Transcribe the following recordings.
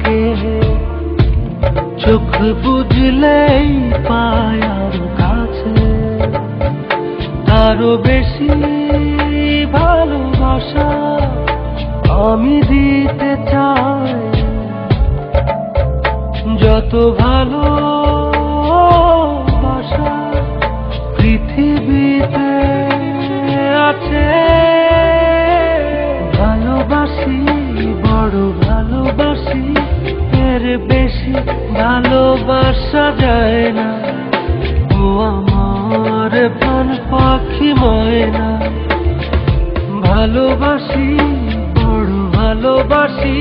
তোমাকে চোখ বুঝলেই পায় আরো কাছে, আরো বেশি ভালোবাসা আমি দিতে চাই। যত ভালোবাসা পৃথিবীতে আছে, ভালোবাসি বড় ভালোবাসি, এর বেশি ভালোবাসা যায় না। ও আমার প্রাণ পাখি ময়না, ভালোবাসি বড় ভালোবাসি,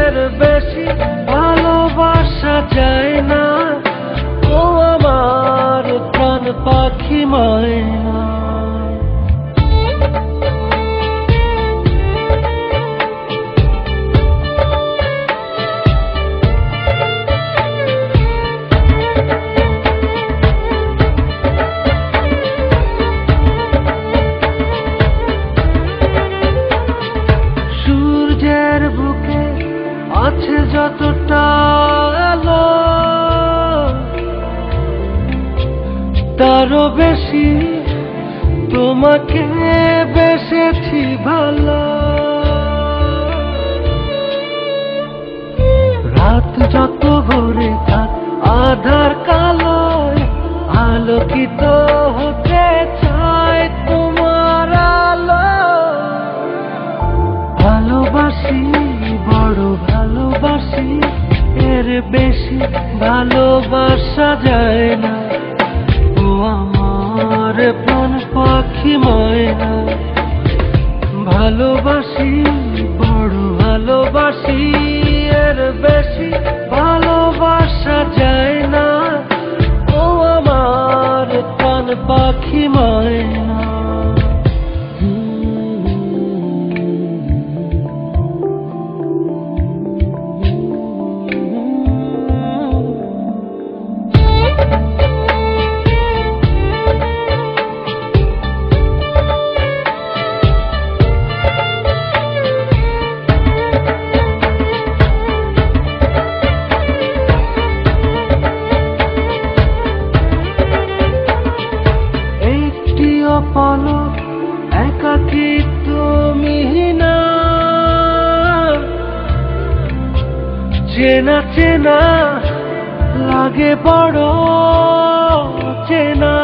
এর বেশি ভালোবাসা যায় না। ও আমার প্রাণ পাখি ময়না। সূর্যের বুকে আছে যতটা আলো, তারও বেশি তোমাকে বেসেছি ভালো। রাত যত ঘুরে থাক আধার কালোয়, আলোকিত হতে চায় তোমার আলো। ভালোবাসি বড় ভালোবাসি, এর বেশি ভালোবাসা যায় না। ও আমার প্রাণ পাখি ময়না, ভালোবাসি বড় ভালোবাসি, এর বেশি ভালোবাসা যায় না। ও আমার প্রাণ পাখি ময়না। পলক একাকী তুমি না, চেনা চেনা লাগে বড় চেনা।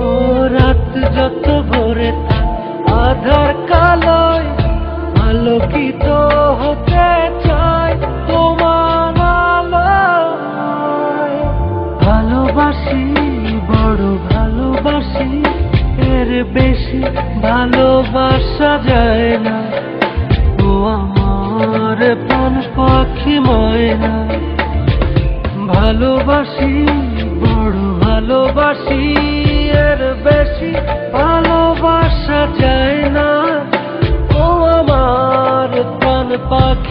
ও রাত যত ভোরে থাক আধার কালোয়, আলোকিত হতে চায় তোমার আলোয়। ভালোবাসি বড় ভালোবাসি, এর বেশি ভালোবাসা যায় না। ও আমার প্রাণ পাখি ময়না, ভালোবাসি বড় ভালোবাসি, এর বেশি ভালোবাসা যায় না। ও আমার প্রাণ পাখি।